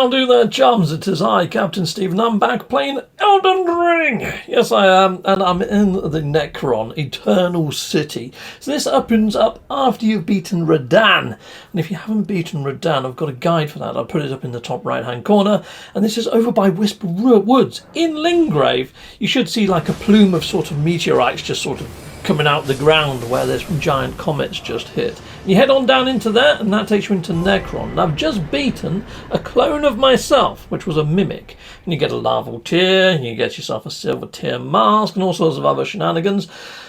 How do there, chums? It is I, Captain Stephen. I'm back playing Elden Ring. Yes, I am, and I'm in the Nokron, Eternal City. So this opens up after you've beaten Radahn. And if you haven't beaten Radahn, I've got a guide for that. I'll put it up in the top right-hand corner. And this is over by Whisper Woods. In Lingrave, you should see like a plume of sort of meteorites just sort of coming out the ground where there's giant comets just hit. You head on down into there, and that takes you into Nokron. And I've just beaten a clone of myself, which was a mimic. And you get a larval tear, and you get yourself a silver tear mask, and all sorts of other shenanigans.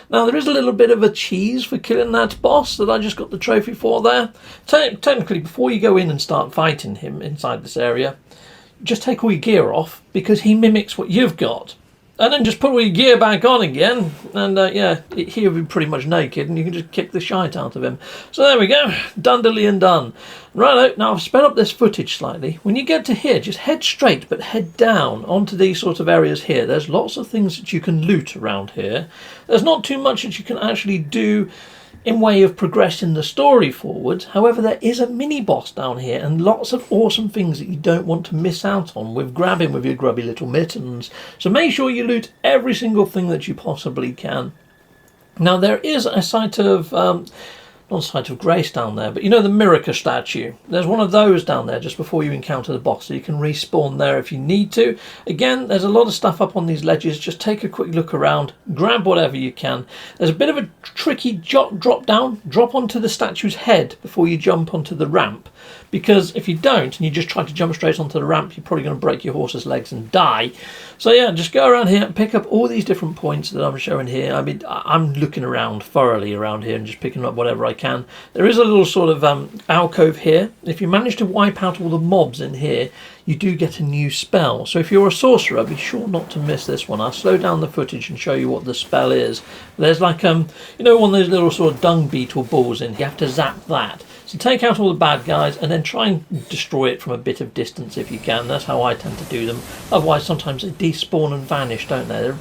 Now, there is a little bit of a cheese for killing that boss that I just got the trophy for there. Technically, before you go in and start fighting him inside this area, just take all your gear off, because he mimics what you've got. And then just put all your gear back on again, and yeah, he'll be pretty much naked, and you can just kick the shite out of him. So there we go, done dilly and done. Right, now I've sped up this footage slightly. When you get to here, just head straight, but head down onto these sort of areas here. There's lots of things that you can loot around here. There's not too much that you can actually do in way of progressing the story forward. However, there is a mini boss down here and lots of awesome things that you don't want to miss out on with grabbing with your grubby little mittens. So make sure you loot every single thing that you possibly can. Now there is a site of not a site of grace down there, but you know the Miracle statue? There's one of those down there just before you encounter the boss, so you can respawn there if you need to. Again, there's a lot of stuff up on these ledges. Just take a quick look around, grab whatever you can. There's a bit of a tricky drop down. Drop onto the statue's head before you jump onto the ramp, because if you don't and you just try to jump straight onto the ramp, you're probably going to break your horse's legs and die. So yeah, just go around here and pick up all these different points that I'm showing here. I mean, I'm looking around thoroughly around here and just picking up whatever I can. There is a little sort of alcove here. If you manage to wipe out all the mobs in here, you do get a new spell. So if you're a sorcerer, be sure not to miss this one. I'll slow down the footage and show you what the spell is. There's like you know, one of those little sort of dung beetle balls in. You have to zap that. So take out all the bad guys and then try and destroy it from a bit of distance if you can. That's how I tend to do them. Otherwise, sometimes they despawn and vanish, don't they? They're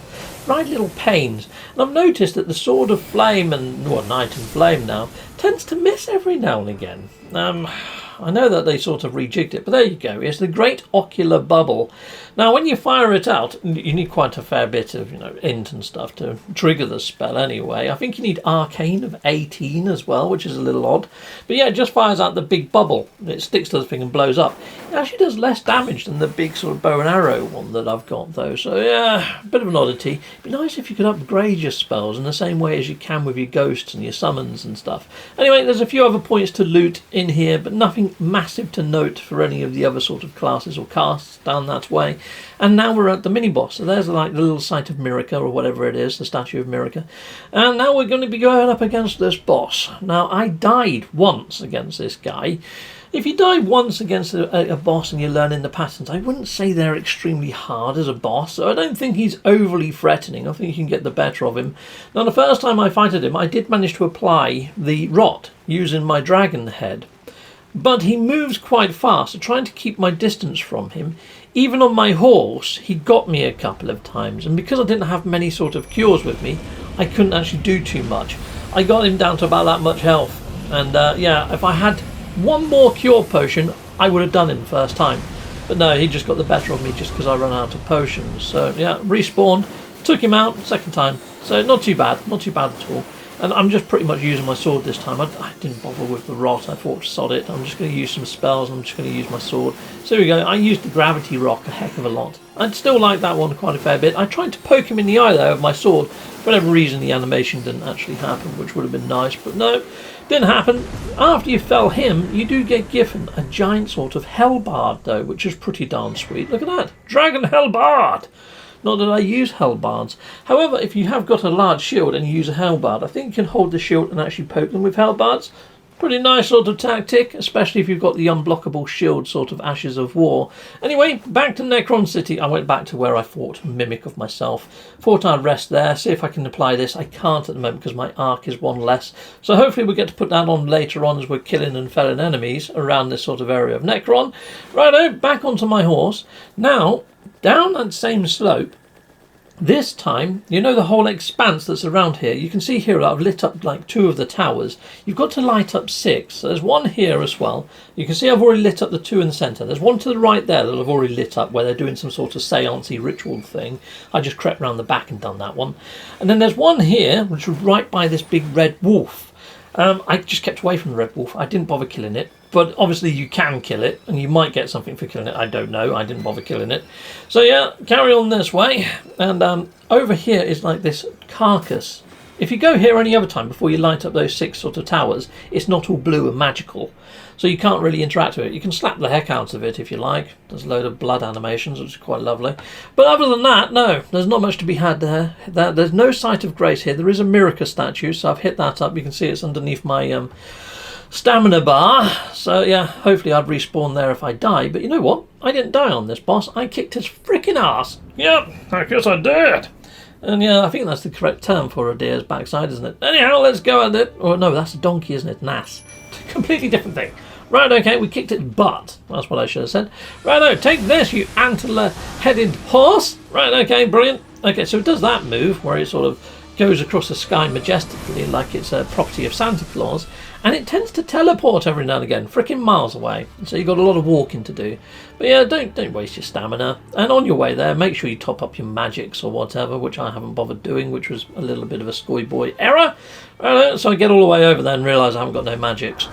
right little pains. And I've noticed that the Sword of Flame and, well, Knight and Flame now, tends to miss every now and again. I know that they sort of rejigged it, but there you go. It's the Great Ocular Bubble. Now, when you fire it out, you need quite a fair bit of, you know, int and stuff to trigger the spell anyway. I think you need Arcane of 18 as well, which is a little odd. But yeah, it just fires out the big bubble. It sticks to the thing and blows up. It actually does less damage than the big sort of bow and arrow one that I've got, though. So yeah, a bit of an oddity. It'd be nice if you could upgrade your spells in the same way as you can with your ghosts and your summons and stuff. Anyway, there's a few other points to loot in here, but nothing massive to note for any of the other sort of classes or casts down that way. And now we're at the mini boss. So there's like the little site of Miracle or whatever it is, the statue of Miracle. And now we're going to be going up against this boss. Now, I died once against this guy. If you die once against a boss and you're learning the patterns, I wouldn't say they're extremely hard as a boss. So I don't think he's overly threatening. I think you can get the better of him. Now, the first time I fighted him, I did manage to apply the rot using my dragon head. But he moves quite fast, so trying to keep my distance from him. Even on my horse, he got me a couple of times, and because I didn't have many sort of cures with me, I couldn't actually do too much. I got him down to about that much health, and yeah, if I had one more cure potion, I would have done him first time. But no, he just got the better of me just because I ran out of potions. So yeah, respawned, took him out second time. So not too bad at all. And I'm just pretty much using my sword this time. I didn't bother with the rot. I thought, sod it. I'm just going to use some spells. I'm just going to use my sword. So here we go. I used the gravity rock a heck of a lot. I'd still like that one quite a fair bit. I tried to poke him in the eye, though, with my sword. For whatever reason, the animation didn't actually happen, which would have been nice. But no, didn't happen. After you fell him, you do get given a giant sort of hellbard, though, which is pretty darn sweet. Look at that. Dragon hellbard! Not that I use hellbards. However, if you have got a large shield and you use a hellbard, I think you can hold the shield and actually poke them with hellbards. Pretty nice sort of tactic, especially if you've got the unblockable shield sort of Ashes of War. Anyway, back to Nokron City. I went back to where I fought Mimic of myself. Thought I'd rest there, see if I can apply this. I can't at the moment because my arc is one less. So hopefully we'll get to put that on later on as we're killing and felling enemies around this sort of area of Nokron. Righto, back onto my horse. Now, down that same slope, This time, you know the whole expanse that's around here. You can see here I've lit up like 2 of the towers. You've got to light up 6. So there's one here as well. You can see I've already lit up the 2 in the centre. There's one to the right there that I've already lit up where they're doing some sort of seance-y ritual thing. I just crept round the back and done that one. And then there's one here which was right by this big red wolf. I just kept away from the red wolf. I didn't bother killing it. But obviously you can kill it, and you might get something for killing it. I don't know. I didn't bother killing it. So yeah, carry on this way. And over here is like this carcass. If you go here any other time before you light up those 6 sort of towers, it's not all blue and magical. So you can't really interact with it. You can slap the heck out of it if you like. There's a load of blood animations, which is quite lovely. But other than that, no, there's not much to be had there. There's no Sight of Grace here. There is a Miracle statue, so I've hit that up. You can see it's underneath my stamina bar. So yeah, hopefully I'd respawn there if I die. But you know what? I didn't die on this boss. I kicked his freaking ass. Yep, I guess I did. And yeah, I think that's the correct term for a deer's backside, isn't it? Anyhow, let's go at it. Or no, that's a donkey, isn't it? Nass. Completely different thing. Right, okay, we kicked its butt. That's what I should have said. Righto, take this, you antler-headed horse. Right, okay, brilliant. Okay, so it does that move where it sort of goes across the sky majestically like it's a property of Santa Claus. And it tends to teleport every now and again, freaking miles away. So you've got a lot of walking to do. But yeah, don't waste your stamina. And on your way there, make sure you top up your magics or whatever, which I haven't bothered doing, which was a little bit of a scoy boy error. So I get all the way over there and realise I haven't got no magics.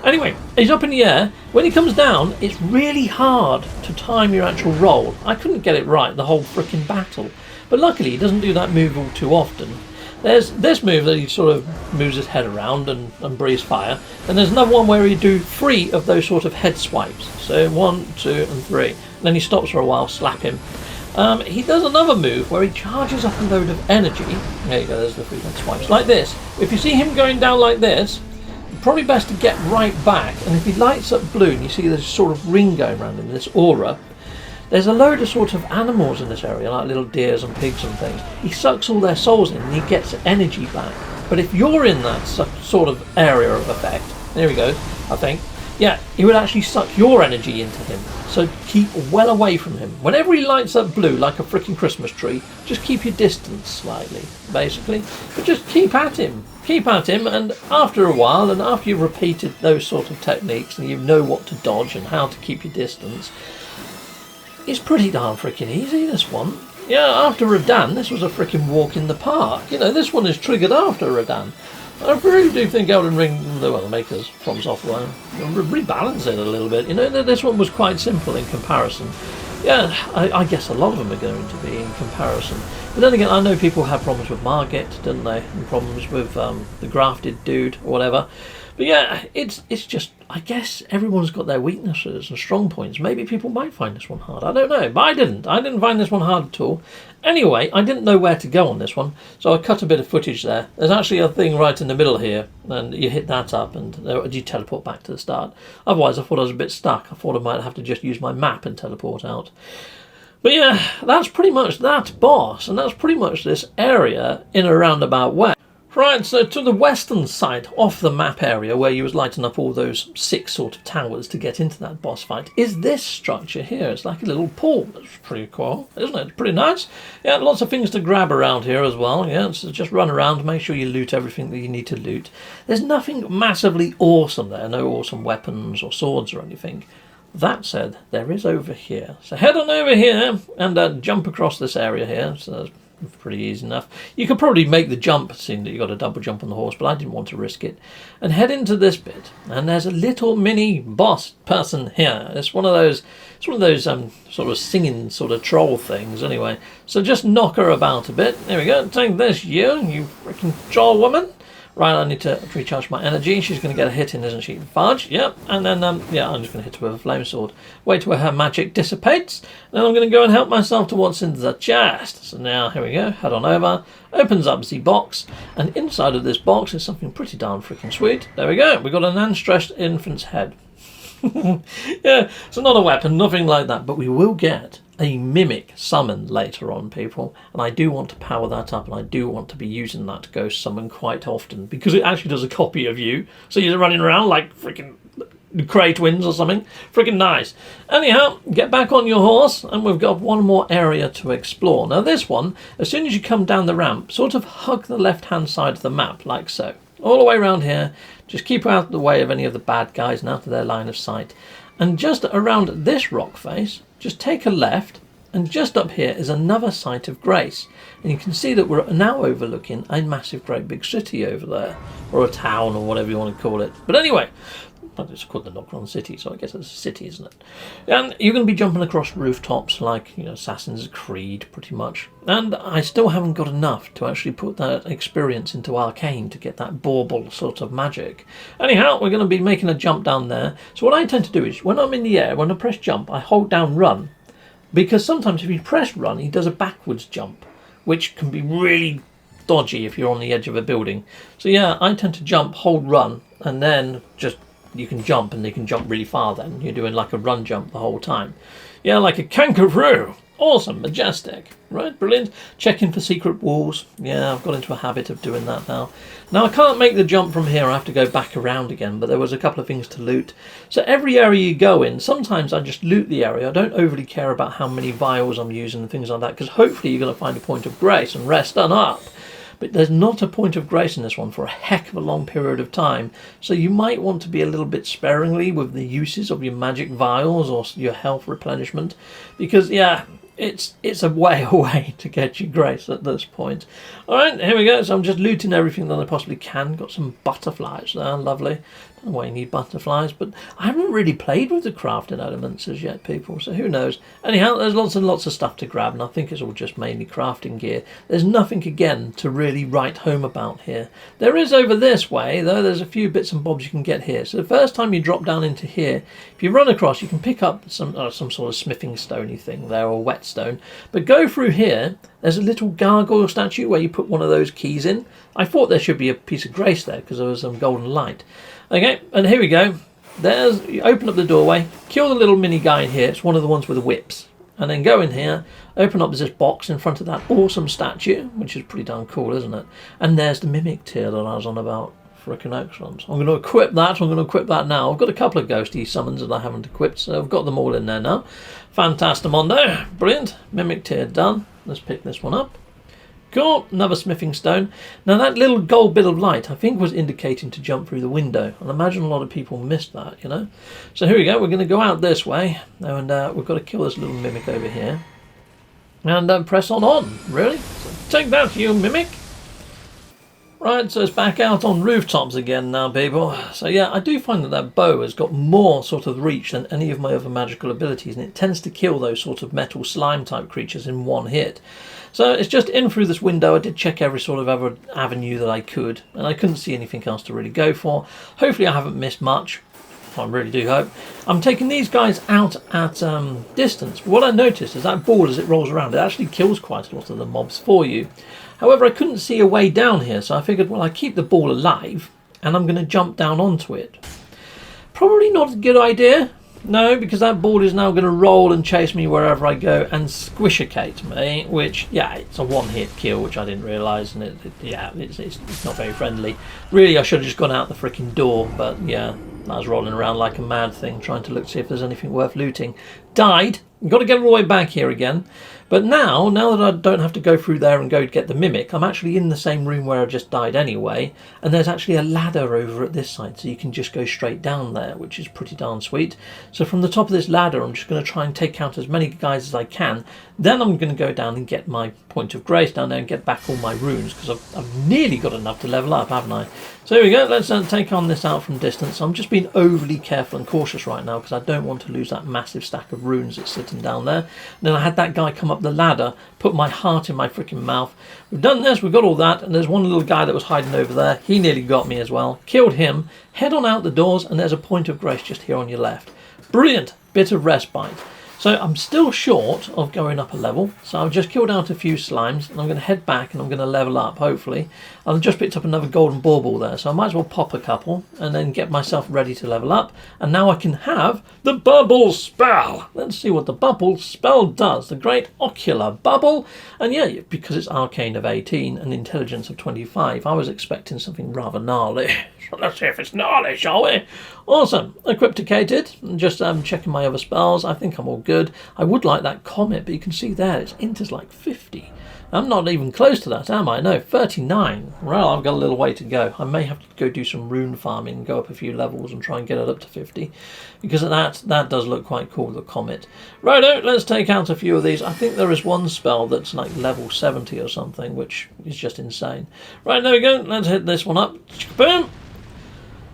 Anyway, he's up in the air. When he comes down, it's really hard to time your actual roll. I couldn't get it right the whole frickin' battle. But luckily, he doesn't do that move all too often. There's this move that he sort of moves his head around and breathes fire. And there's another one where he do 3 of those sort of head swipes. So 1, 2 and 3. And then he stops for a while, slap him. He does another move where he charges up a load of energy. There you go, there's the 3 head swipes. Like this. If you see him going down like this, probably best to get right back. And if he lights up blue and you see this sort of ring going around him, this aura, there's a load of sort of animals in this area, like little deers and pigs and things. He sucks all their souls in and he gets energy back. But if you're in that sort of area of effect, there we go, I think, yeah, he would actually suck your energy into him. So keep well away from him. Whenever he lights up blue like a freaking Christmas tree, just keep your distance slightly, basically. But just keep at him. Keep at him, and after a while, and after you've repeated those sort of techniques and you know what to dodge and how to keep your distance, it's pretty darn freaking easy, this one. Yeah, after Radahn, this was a freaking walk in the park. You know, this one is triggered after Radahn. I really do think Elden Ring, well, the makers from software, rebalance it a little bit. You know, this one was quite simple in comparison. Yeah, I guess a lot of them are going to be in comparison. But then again, I know people have problems with Margit, didn't they? And problems with the grafted dude or whatever. But yeah, it's just, I guess everyone's got their weaknesses and strong points. Maybe people might find this one hard. I don't know, but I didn't. I didn't find this one hard at all. Anyway, I didn't know where to go on this one, so I cut a bit of footage there. There's actually a thing right in the middle here, and you hit that up and you teleport back to the start. Otherwise, I thought I was a bit stuck. I thought I might have to just use my map and teleport out. But yeah, that's pretty much that boss, and that's pretty much this area in a roundabout way. Right, so to the western side off the map area where you was lighting up all those 6 sort of towers to get into that boss fight is this structure here. It's like a little pool. It's pretty cool, isn't it? It's pretty nice. Yeah, lots of things to grab around here as well. Yeah, so just run around, make sure you loot everything that you need to loot. There's nothing massively awesome there, no awesome weapons or swords or anything. That said, there is over here. So head on over here and jump across this area here. So that's pretty easy enough. You could probably make the jump, seeing that you got a double jump on the horse, but I didn't want to risk it. And head into this bit, and there's a little mini boss person here. It's one of those sort of singing sort of troll things. Anyway, so just knock her about a bit. There we go. Take this, you freaking troll woman. Right, I need to recharge my energy. She's going to get a hit in, isn't she? Fudge, yep. And then, yeah, I'm just going to hit her with a flame sword. Wait till her magic dissipates. Then I'm going to go and help myself to what's in the chest. So now, here we go. Head on over. Opens up the box. And inside of this box is something pretty darn freaking sweet. There we go. We've got an unstressed infant's head. Yeah, so not a weapon, nothing like that. But we will get a mimic summon later on, people, and I do want to power that up, and I do want to be using that ghost summon quite often because it actually does a copy of you, so you're running around like freaking crate wins or something. Freaking nice. Anyhow, get back on your horse, and we've got one more area to explore. Now this one, as soon as you come down the ramp, sort of hug the left-hand side of the map, like so. All the way around here, just keep out of the way of any of the bad guys and out of their line of sight. And just around this rock face, just take a left, and just up here is another site of grace. And you can see that we're now overlooking a massive great big city over there, or a town, or whatever you want to call it. But anyway, it's called the Nokron City, so I guess it's a city, isn't it? And you're going to be jumping across rooftops like, you know, Assassin's Creed, pretty much. And I still haven't got enough to actually put that experience into Arcane to get that bauble sort of magic. Anyhow, we're going to be making a jump down there. So what I tend to do is, when I'm in the air, when I press jump, I hold down run. Because sometimes if you press run, he does a backwards jump, which can be really dodgy if you're on the edge of a building. So yeah, I tend to jump, hold run, and then just you can jump, and you can jump really far then. You're doing like a run jump the whole time. Yeah, like a kangaroo. Awesome, majestic. Right, brilliant. Checking for secret walls. Yeah, I've got into a habit of doing that now. Now, I can't make the jump from here. I have to go back around again, but there was a couple of things to loot. So every area you go in, sometimes I just loot the area. I don't overly care about how many vials I'm using and things like that, because hopefully you're going to find a point of grace and rest done up. But there's not a point of grace in this one for a heck of a long period of time, so you might want to be a little bit sparingly with the uses of your magic vials or your health replenishment, because yeah, it's a way away to get your grace at this point. Alright, here we go. So I'm just looting everything that I possibly can. Got some butterflies there, lovely. Don't know why you need butterflies, but I haven't really played with the crafting elements as yet, people, so who knows. Anyhow, there's lots and lots of stuff to grab, and I think it's all just mainly crafting gear. There's nothing, again, to really write home about here. There is over this way, though. There's a few bits and bobs you can get here. So the first time you drop down into here, if you run across, you can pick up some sort of smithing stony thing there, or whetstone. But go through here, there's a little gargoyle statue where you put one of those keys in. I thought there should be a piece of grace there because there was some golden light. Okay, and here we go. There's, you open up the doorway, kill the little mini guy in here. It's one of the ones with the whips. And then go in here, open up this box in front of that awesome statue, which is pretty darn cool, isn't it? And there's the mimic tier that I was on about. Frickin' excellent. I'm going to equip that. I'm going to equip that now. I've got a couple of ghosty summons that I haven't equipped, so I've got them all in there now. Fantastamondo. Brilliant. Mimic tier done. Let's pick this one up. Cool, another smithing stone. Now that little gold bit of light I think was indicating to jump through the window, and I imagine a lot of people missed that, you know. So here we go, we're going to go out this way, and we've got to kill this little mimic over here. And press on, really? So take that, you mimic. Right, so it's back out on rooftops again now, people. So yeah, I do find that that bow has got more sort of reach than any of my other magical abilities, and it tends to kill those sort of metal slime type creatures in one hit. So it's just in through this window. I did check every sort of other avenue that I could, and I couldn't see anything else to really go for. Hopefully I haven't missed much. I really do hope. I'm taking these guys out at distance. What I noticed is that ball, as it rolls around, it actually kills quite a lot of the mobs for you. However, I couldn't see a way down here, so I figured, well, I keep the ball alive, and I'm going to jump down onto it. Probably not a good idea. No, because that ball is now going to roll and chase me wherever I go and squishicate me, which, yeah, it's a one-hit kill, which I didn't realise, and it's not very friendly. Really, I should have just gone out the freaking door, but yeah, I was rolling around like a mad thing, trying to look to see if there's anything worth looting. Died. Got to get all the way back here again. But now that I don't have to go through there and go get the mimic, I'm actually in the same room where I just died anyway, and there's actually a ladder over at this side, so you can just go straight down there, which is pretty darn sweet. So from the top of this ladder, I'm just going to try and take out as many guys as I can. Then I'm going to go down and get my point of grace down there and get back all my runes, because I've nearly got enough to level up, haven't I? So here we go, let's take on this out from distance. I'm just being overly careful and cautious right now, because I don't want to lose that massive stack of runes that's sitting down there. And then I had that guy come up the ladder, put my heart in my freaking mouth. We've done this, we've got all that, and there's one little guy that was hiding over there. He nearly got me as well. Killed him. Head on out the doors, and there's a point of grace just here on your left. Brilliant bit of respite. So I'm still short of going up a level, so I've just killed out a few slimes, and I'm going to head back and I'm going to level up, hopefully. I've just picked up another golden bauble there, so I might as well pop a couple and then get myself ready to level up. And now I can have the bubble spell. Let's see what the bubble spell does. The great ocular bubble. And yeah, because it's arcane of 18 and intelligence of 25, I was expecting something rather gnarly. Let's see if it's gnarly, shall we? Awesome. Equipicated. Just checking my other spells. I think I'm all good. I would like that comet, but you can see there, its int is like 50. I'm not even close to that, am I? No, 39. Well, I've got a little way to go. I may have to go do some rune farming, go up a few levels and try and get it up to 50. Because of that does look quite cool, the comet. Righto, let's take out a few of these. I think there is one spell that's like level 70 or something, which is just insane. Right, there we go. Let's hit this one up. Boom!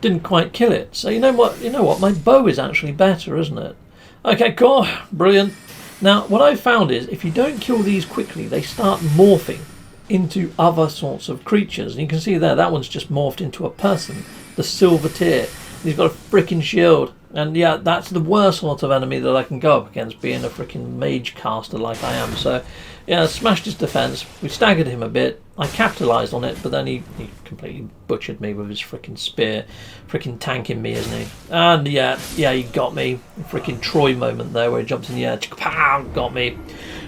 Didn't quite kill it. So you know what? My bow is actually better, isn't it? Okay, cool. Brilliant. Now, what I've found is, if you don't kill these quickly, they start morphing into other sorts of creatures. And you can see there, that one's just morphed into a person, the Silver Tear. He's got a freaking shield. And yeah, that's the worst sort of enemy that I can go up against, being a freaking mage caster like I am. So, yeah, smashed his defense. We staggered him a bit. I capitalised on it, but then he completely butchered me with his freaking spear. Freaking tanking me, isn't he? And yeah, he got me. Freaking Troy moment there where he jumped in the air. Pow, got me.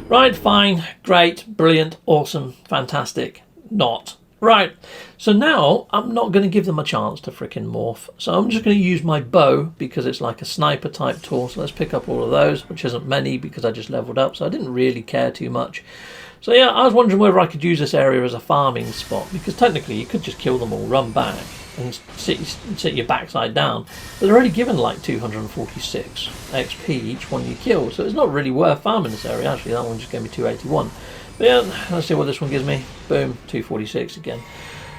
Right, fine, great, brilliant, awesome, fantastic. Not. Right, so now I'm not going to give them a chance to freaking morph. So I'm just going to use my bow because it's like a sniper type tool. So let's pick up all of those, which isn't many because I just leveled up. So I didn't really care too much. So yeah, I was wondering whether I could use this area as a farming spot, because technically you could just kill them all, run back and sit your backside down. But they're already given like 246 XP each one you kill. So it's not really worth farming this area. Actually, that one just gave me 281. But yeah, let's see what this one gives me. Boom, 246 again.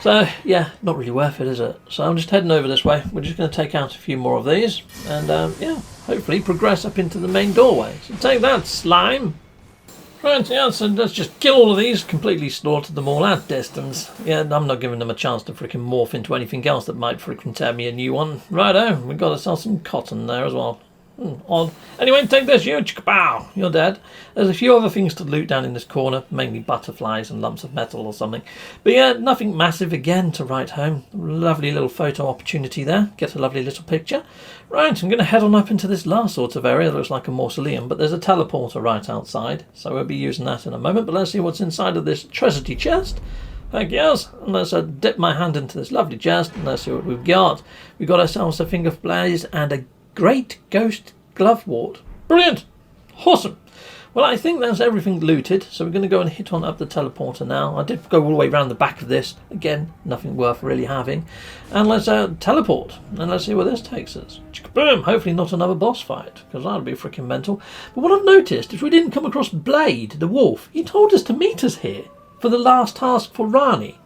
So yeah, not really worth it, is it? So I'm just heading over this way. We're just going to take out a few more of these and yeah, hopefully progress up into the main doorway. So take that, slime. Right, yeah, so let's just kill all of these, completely slaughtered them all at distance. Yeah, I'm not giving them a chance to freaking morph into anything else that might freaking tear me a new one. Righto, we've got ourselves some cotton there as well. Odd. Anyway, take this, you. Pow! You're dead. There's a few other things to loot down in this corner, mainly butterflies and lumps of metal or something. But yeah, nothing massive again to write home. Lovely little photo opportunity there. Get a lovely little picture. Right, I'm going to head on up into this last sort of area. That looks like a mausoleum, but there's a teleporter right outside, so we'll be using that in a moment. But let's see what's inside of this treasure chest. Heck yes, and let's dip my hand into this lovely chest and let's see what we've got. We've got ourselves a finger blaze and a great ghost glovewort. Brilliant! Awesome! Well, I think that's everything looted, so we're going to go and hit on up the teleporter now. I did go all the way around the back of this. Again, nothing worth really having. And let's teleport, and let's see where this takes us. Boom! Hopefully not another boss fight, because that would be freaking mental. But what I've noticed is we didn't come across Blade, the wolf. He told us to meet us here for the last task for Ranni.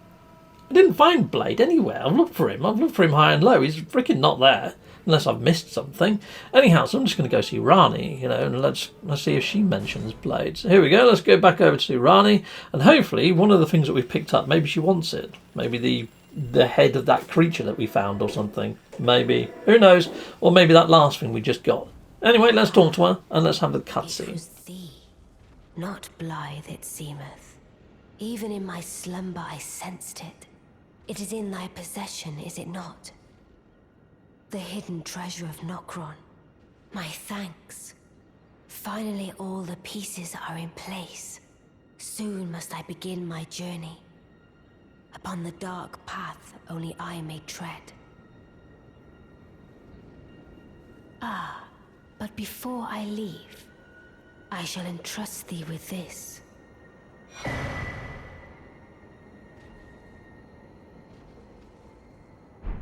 I didn't find Blade anywhere. I've looked for him. I've looked for him high and low. He's freaking not there. Unless I've missed something. Anyhow, so I'm just going to go see Ranni, and let's see if she mentions Blade. So here we go, let's go back over to Ranni, and hopefully one of the things that we've picked up, maybe she wants it. Maybe the head of that creature that we found or something. Maybe. Who knows? Or maybe that last thing we just got. Anyway, let's talk to her, and let's have the cutscene. It was thee, not blithe it seemeth. Even in my slumber I sensed it. It is in thy possession, is it not? The hidden treasure of Nokron. My thanks. Finally all the pieces are in place. Soon must I begin my journey. Upon the dark path only I may tread. Ah, but before I leave, I shall entrust thee with this.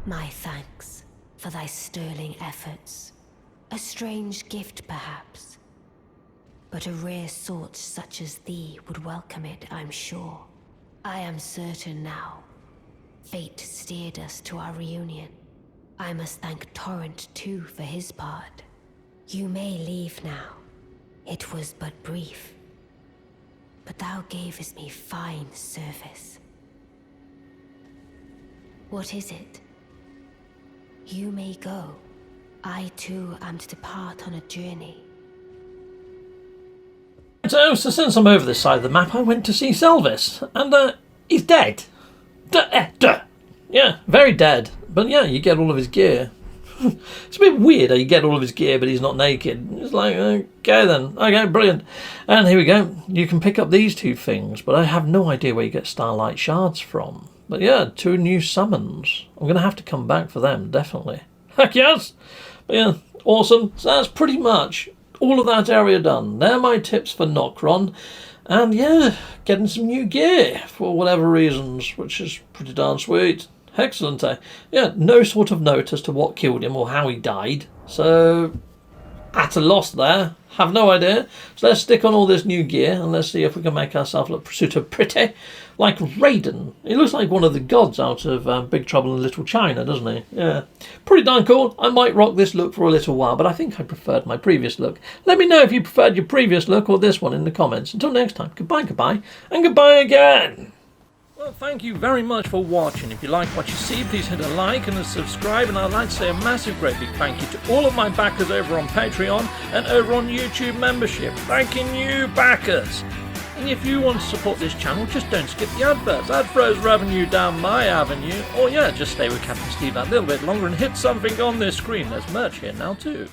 My thanks for thy sterling efforts. A strange gift, perhaps. But a rare sort such as thee would welcome it, I'm sure. I am certain now. Fate steered us to our reunion. I must thank Torrent, too, for his part. You may leave now. It was but brief. But thou gavest me fine service. What is it? You may go. I too am to depart on a journey. So since I'm over this side of the map, I went to see Selvis, and he's dead. Yeah, very dead. But yeah, you get all of his gear. It's a bit weird how you get all of his gear, but he's not naked. It's like, okay then. Okay, brilliant. And here we go. You can pick up these two things, but I have no idea where you get Starlight Shards from. But yeah, 2 new summons. I'm going to have to come back for them, definitely. Heck yes! But yeah, awesome. So that's pretty much all of that area done. They're my tips for Nokron. And yeah, getting some new gear for whatever reasons, which is pretty darn sweet. Excellent, eh? Yeah, no sort of note as to what killed him or how he died. So, at a loss there. Have no idea. So let's stick on all this new gear and let's see if we can make ourselves look sort of pretty. Like Radahn. He looks like one of the gods out of Big Trouble in Little China, doesn't he? Yeah. Pretty darn cool. I might rock this look for a little while, but I think I preferred my previous look. Let me know if you preferred your previous look or this one in the comments. Until next time, goodbye, goodbye, and goodbye again. Well, thank you very much for watching. If you like what you see, please hit a like and a subscribe. And I'd like to say a massive, great big thank you to all of my backers over on Patreon and over on YouTube membership. Thanking you, backers. And if you want to support this channel, just don't skip the adverts. That throws revenue down my avenue. Or yeah, just stay with Captain Steve that little bit longer and hit something on this screen. There's merch here now too.